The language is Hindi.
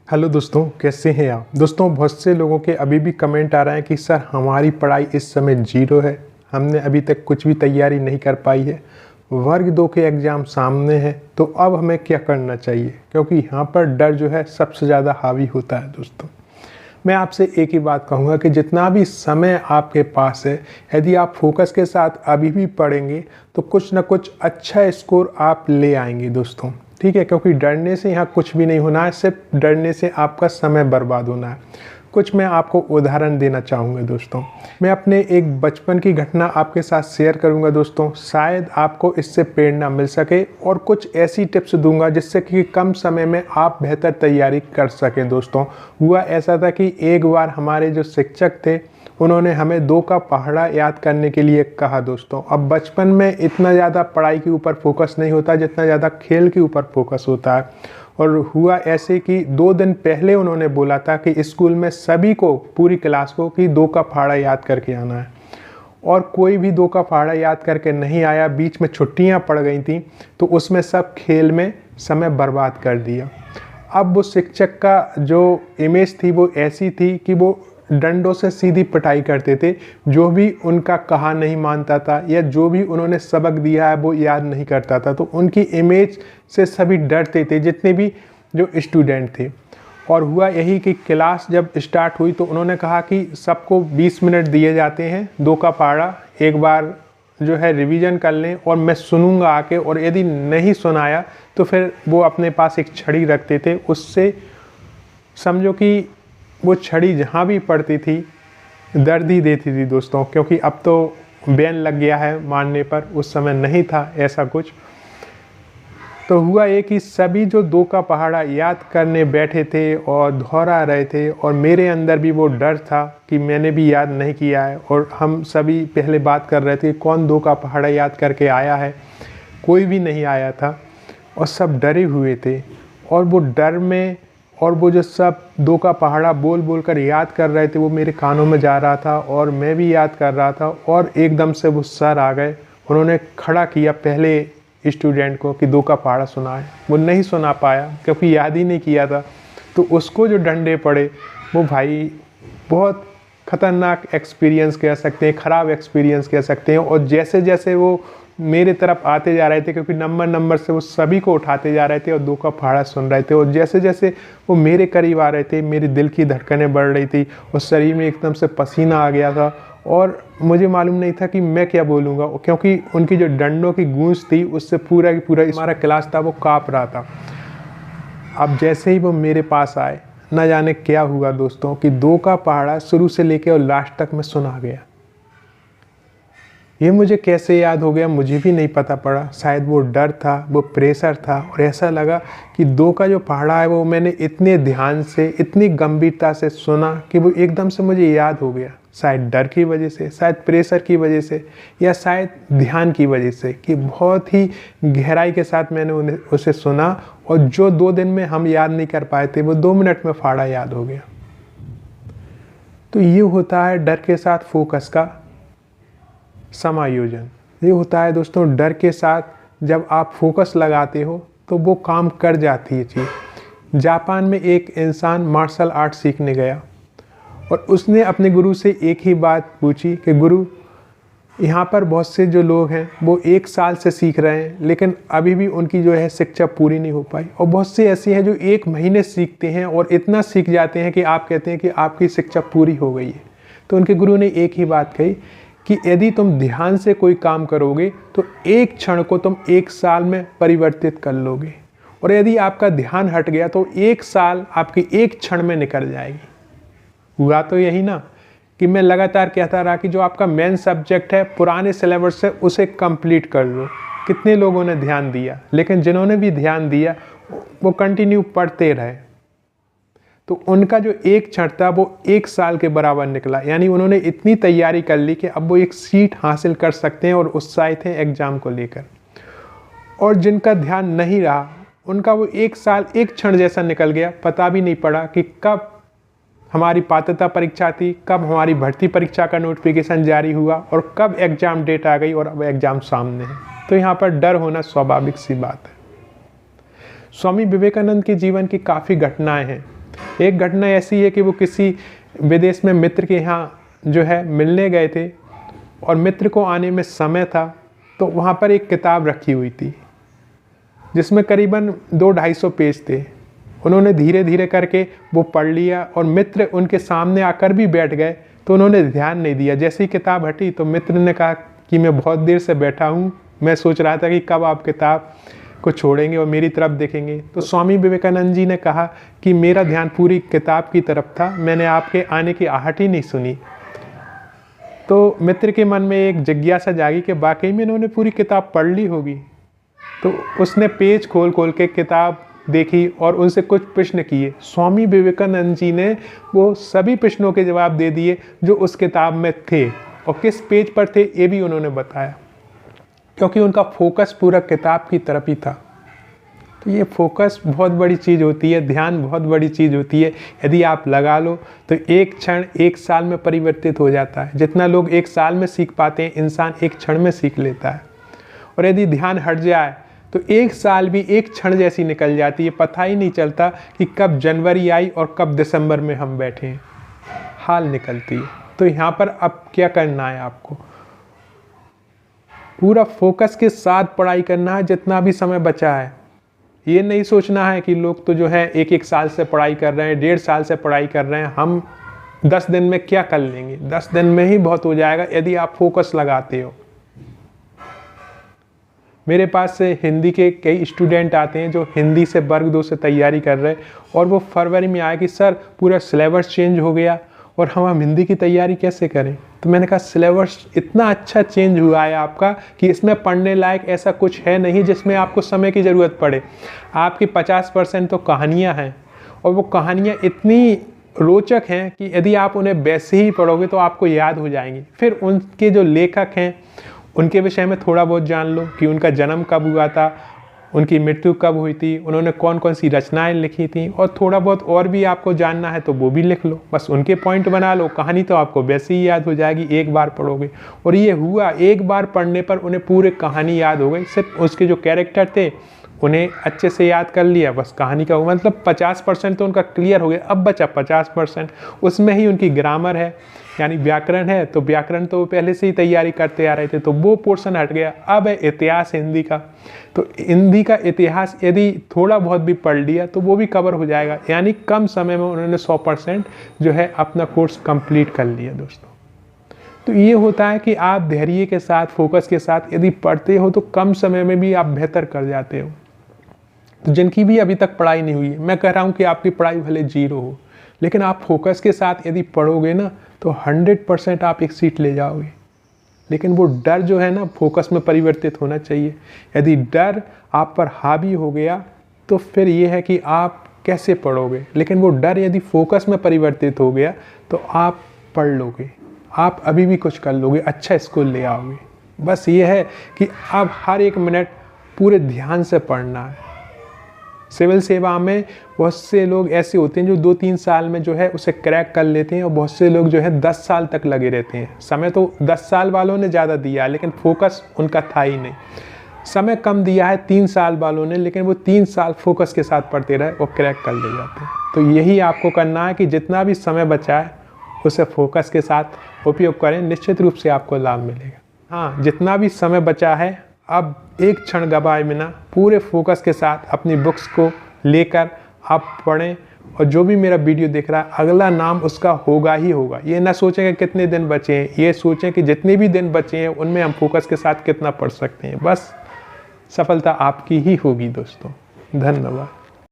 हेलो दोस्तों, कैसे हैं आप। दोस्तों, बहुत से लोगों के अभी भी कमेंट आ रहे हैं कि सर हमारी पढ़ाई इस समय जीरो है, हमने अभी तक कुछ भी तैयारी नहीं कर पाई है, वर्ग 2 के एग्ज़ाम सामने हैं, तो अब हमें क्या करना चाहिए। क्योंकि यहाँ पर डर जो है सबसे ज़्यादा हावी होता है। दोस्तों, मैं आपसे एक ही बात कहूँगा कि जितना भी समय आपके पास है, यदि आप फोकस के साथ अभी भी पढ़ेंगे तो कुछ ना कुछ अच्छा स्कोर आप ले आएंगे दोस्तों। ठीक है, क्योंकि डरने से यहाँ कुछ भी नहीं होना है, सिर्फ डरने से आपका समय बर्बाद होना है। कुछ मैं आपको उदाहरण देना चाहूँगा दोस्तों। मैं अपने एक बचपन की घटना आपके साथ शेयर करूँगा दोस्तों, शायद आपको इससे प्रेरणा मिल सके और कुछ ऐसी टिप्स दूंगा जिससे कि कम समय में आप बेहतर तैयारी कर सकें। दोस्तों, हुआ ऐसा था कि एक बार हमारे जो शिक्षक थे उन्होंने हमें 2 का पहाड़ा याद करने के लिए कहा। दोस्तों, अब बचपन में इतना ज़्यादा पढ़ाई के ऊपर फोकस नहीं होता जितना ज़्यादा खेल के ऊपर फोकस होता है। और हुआ ऐसे कि 2 दिन पहले उन्होंने बोला था कि स्कूल में सभी को, पूरी क्लास को, कि 2 का पहाड़ा याद करके आना है। और कोई भी 2 का पहाड़ा याद करके नहीं आया, बीच में छुट्टियां पड़ गई थी, तो उसमें सब खेल में समय बर्बाद कर दिया। अब वो शिक्षक का जो इमेज थी वो ऐसी थी कि वो डंडों से सीधी पिटाई करते थे। जो भी उनका कहा नहीं मानता था या जो भी उन्होंने सबक दिया है वो याद नहीं करता था, तो उनकी इमेज से सभी डरते थे, जितने भी जो स्टूडेंट थे। और हुआ यही कि क्लास जब स्टार्ट हुई तो उन्होंने कहा कि सबको 20 मिनट दिए जाते हैं, 2 का पहाड़ा एक बार जो है रिवीजन कर लें और मैं सुनूंगा आके, और यदि नहीं सुनाया तो फिर वो अपने पास एक छड़ी रखते थे, उससे समझो कि वो छड़ी जहाँ भी पड़ती थी दर्द ही देती थी दोस्तों। क्योंकि अब तो बैन लग गया है मारने पर, उस समय नहीं था ऐसा कुछ। तो हुआ ये कि सभी जो 2 का पहाड़ा याद करने बैठे थे और दोहरा रहे थे, और मेरे अंदर भी वो डर था कि मैंने भी याद नहीं किया है। और हम सभी पहले बात कर रहे थे कौन 2 का पहाड़ा याद करके आया है, कोई भी नहीं आया था और सब डरे हुए थे। और वो डर में, और वो जो सब 2 का पहाड़ा बोल बोल कर याद कर रहे थे वो मेरे कानों में जा रहा था और मैं भी याद कर रहा था। और एकदम से वो सर आ गए, उन्होंने खड़ा किया पहले स्टूडेंट को कि 2 का पहाड़ा सुनाए। वो नहीं सुना पाया क्योंकि याद ही नहीं किया था, तो उसको जो डंडे पड़े वो भाई बहुत ख़तरनाक एक्सपीरियंस कह सकते हैं, ख़राब एक्सपीरियंस कह सकते हैं। और जैसे जैसे वो मेरे तरफ आते जा रहे थे, क्योंकि नंबर से वो सभी को उठाते जा रहे थे और 2 का पहाड़ा सुन रहे थे, और जैसे जैसे वो मेरे करीब आ रहे थे मेरे दिल की धड़कनें बढ़ रही थी और शरीर में एकदम से पसीना आ गया था। और मुझे मालूम नहीं था कि मैं क्या बोलूँगा, क्योंकि उनकी जो डंडों की गूंज थी उससे पूरा की पूरा हमारा क्लास था वो काँप रहा था। अब जैसे ही वो मेरे पास आए, न जाने क्या हुआ दोस्तों कि 2 का पहाड़ा शुरू से लेके और लास्ट तक मैं सुना गया। ये मुझे कैसे याद हो गया मुझे भी नहीं पता पड़ा। शायद वो डर था, वो प्रेशर था, और ऐसा लगा कि 2 का जो पहाड़ा है वो मैंने इतने ध्यान से, इतनी गंभीरता से सुना कि वो एकदम से मुझे याद हो गया। शायद डर की वजह से, शायद प्रेशर की वजह से, या शायद ध्यान की वजह से, कि बहुत ही गहराई के साथ मैंने उसे सुना। और जो 2 दिन में हम याद नहीं कर पाए थे वो 2 मिनट में पहाड़ा याद हो गया। तो ये होता है डर के साथ फोकस का समायोजन। ये होता है दोस्तों डर के साथ जब आप फोकस लगाते हो तो वो काम कर जाती है चीज़। जापान में एक इंसान मार्शल आर्ट सीखने गया और उसने अपने गुरु से एक ही बात पूछी कि गुरु, यहाँ पर बहुत से जो लोग हैं वो 1 साल से सीख रहे हैं लेकिन अभी भी उनकी जो है शिक्षा पूरी नहीं हो पाई, और बहुत से ऐसे हैं जो 1 महीने सीखते हैं और इतना सीख जाते हैं कि आप कहते हैं कि आपकी शिक्षा पूरी हो गई है। तो उनके गुरु ने एक ही बात कही कि यदि तुम ध्यान से कोई काम करोगे तो 1 क्षण को तुम 1 साल में परिवर्तित कर लोगे, और यदि आपका ध्यान हट गया तो 1 साल आपकी 1 क्षण में निकल जाएगी। हुआ तो यही ना कि मैं लगातार कहता रहा कि जो आपका मेन सब्जेक्ट है पुराने सिलेबस से उसे कंप्लीट कर लो। कितने लोगों ने ध्यान दिया, लेकिन जिन्होंने भी ध्यान दिया वो कंटिन्यू पढ़ते रहे, तो उनका जो 1 क्षण था वो 1 साल के बराबर निकला। यानी उन्होंने इतनी तैयारी कर ली कि अब वो एक सीट हासिल कर सकते हैं और उत्साहित हैं एग्ज़ाम को लेकर। और जिनका ध्यान नहीं रहा उनका वो 1 साल 1 क्षण जैसा निकल गया, पता भी नहीं पड़ा कि कब हमारी पात्रता परीक्षा थी, कब हमारी भर्ती परीक्षा का नोटिफिकेशन जारी हुआ और कब एग्ज़ाम डेट आ गई और अब एग्ज़ाम सामने है। तो यहाँ पर डर होना स्वाभाविक सी बात है। स्वामी विवेकानंद के जीवन की काफ़ी घटनाएं हैं एक घटना ऐसी है कि वो किसी विदेश में मित्र के यहाँ जो है मिलने गए थे और मित्र को आने में समय था, तो वहाँ पर एक किताब रखी हुई थी जिसमें करीबन 200-250 पेज थे। उन्होंने धीरे धीरे करके वो पढ़ लिया और मित्र उनके सामने आकर भी बैठ गए, तो उन्होंने ध्यान नहीं दिया। जैसे ही किताब हटी तो मित्र ने कहा कि मैं बहुत देर से बैठा हूँ, मैं सोच रहा था कि कब आप किताब को छोड़ेंगे और मेरी तरफ देखेंगे। तो स्वामी विवेकानंद जी ने कहा कि मेरा ध्यान पूरी किताब की तरफ था, मैंने आपके आने की आहट ही नहीं सुनी। तो मित्र के मन में एक जिज्ञासा जागी कि वाकई में इन्होंने पूरी किताब पढ़ ली होगी। तो उसने पेज खोल खोल के किताब देखी और उनसे कुछ प्रश्न किए। स्वामी विवेकानंद जी ने वो सभी प्रश्नों के जवाब दे दिए जो उस किताब में थे, और किस पेज पर थे ये भी उन्होंने बताया, क्योंकि उनका फोकस पूरा किताब की तरफ ही था। तो ये फोकस बहुत बड़ी चीज़ होती है, ध्यान बहुत बड़ी चीज़ होती है। यदि आप लगा लो तो एक क्षण 1 साल में परिवर्तित हो जाता है। जितना लोग 1 साल में सीख पाते हैं, इंसान 1 क्षण में सीख लेता है। और यदि ध्यान हट जाए तो 1 साल भी एक क्षण जैसी निकल जाती है, पता ही नहीं चलता कि कब जनवरी आई और कब दिसंबर में हम बैठे हैं, हाल निकलती है। तो यहाँ पर अब क्या करना है, आपको पूरा फोकस के साथ पढ़ाई करना है जितना भी समय बचा है। ये नहीं सोचना है कि लोग तो जो है 1-1 साल से पढ़ाई कर रहे हैं, 1.5 साल से पढ़ाई कर रहे हैं, हम 10 दिन में क्या कर लेंगे। 10 दिन में ही बहुत हो जाएगा यदि आप फोकस लगाते हो। मेरे पास से हिंदी के कई स्टूडेंट आते हैं जो हिंदी से वर्ग 2 से तैयारी कर रहे हैं, और वो फरवरी में आए कि सर पूरा सिलेबस चेंज हो गया और हम हिंदी की तैयारी कैसे करें। तो मैंने कहा सिलेबस इतना अच्छा चेंज हुआ है आपका कि इसमें पढ़ने लायक ऐसा कुछ है नहीं जिसमें आपको समय की ज़रूरत पड़े। आपकी 50% तो कहानियाँ हैं, और वो कहानियाँ इतनी रोचक हैं कि यदि आप उन्हें वैसे ही पढ़ोगे तो आपको याद हो जाएंगी। फिर उनके जो लेखक हैं उनके विषय में थोड़ा बहुत जान लो कि उनका जन्म कब हुआ था, उनकी मृत्यु कब हुई थी, उन्होंने कौन कौन सी रचनाएं लिखी थी, और थोड़ा बहुत और भी आपको जानना है तो वो भी लिख लो। बस उनके पॉइंट बना लो, कहानी तो आपको वैसे ही याद हो जाएगी, एक बार पढ़ोगे। और ये हुआ, एक बार पढ़ने पर उन्हें पूरी कहानी याद हो गई। सिर्फ उसके जो कैरेक्टर थे उन्हें अच्छे से याद कर लिया, बस कहानी का मतलब 50% तो उनका क्लियर हो गया। अब बचा 50%, उसमें ही उनकी ग्रामर है, यानी व्याकरण है। तो व्याकरण तो पहले से ही तैयारी करते आ रहे थे, तो वो पोर्शन हट गया। अब है इतिहास हिंदी का, तो हिंदी का इतिहास यदि थोड़ा बहुत भी पढ़ लिया तो वो भी कवर हो जाएगा। यानी कम समय में उन्होंने 100% जो है अपना कोर्स कंप्लीट कर लिया दोस्तों। तो ये होता है कि आप धैर्य के साथ, फोकस के साथ यदि पढ़ते हो तो कम समय में भी आप बेहतर कर जाते हो। तो जिनकी भी अभी तक पढ़ाई नहीं हुई है, मैं कह रहा हूँ कि आपकी पढ़ाई भले 0 हो, लेकिन आप फोकस के साथ यदि पढ़ोगे ना तो 100% आप एक सीट ले जाओगे। लेकिन वो डर जो है ना, फोकस में परिवर्तित होना चाहिए। यदि डर आप पर हावी हो गया तो फिर ये है कि आप कैसे पढ़ोगे। लेकिन वो डर यदि फोकस में परिवर्तित हो गया तो आप पढ़ लोगे, आप अभी भी कुछ कर लोगे, अच्छा स्कोर ले आओगे। बस ये है कि अब हर 1 मिनट पूरे ध्यान से पढ़ना है। सिविल सेवा में बहुत से लोग ऐसे होते हैं जो 2-3 साल में जो है उसे क्रैक कर लेते हैं, और बहुत से लोग जो है 10 साल तक लगे रहते हैं। समय तो 10 साल वालों ने ज़्यादा दिया, लेकिन फोकस उनका था ही नहीं। समय कम दिया है 3 साल वालों ने, लेकिन वो 3 साल फोकस के साथ पढ़ते रहे और क्रैक कर ले जाते हैं। तो यही आपको करना है कि जितना भी समय बचा है उसे फोकस के साथ उपयोग करें, निश्चित रूप से आपको लाभ मिलेगा। हाँ, जितना भी समय बचा है अब एक क्षण गवाए बिना पूरे फोकस के साथ अपनी बुक्स को लेकर आप पढ़ें, और जो भी मेरा वीडियो देख रहा है अगला नाम उसका होगा ही होगा। ये ना सोचें कि कितने दिन बचे हैं, ये सोचें कि जितने भी दिन बचे हैं उनमें हम फोकस के साथ कितना पढ़ सकते हैं। बस सफलता आपकी ही होगी दोस्तों। धन्यवाद।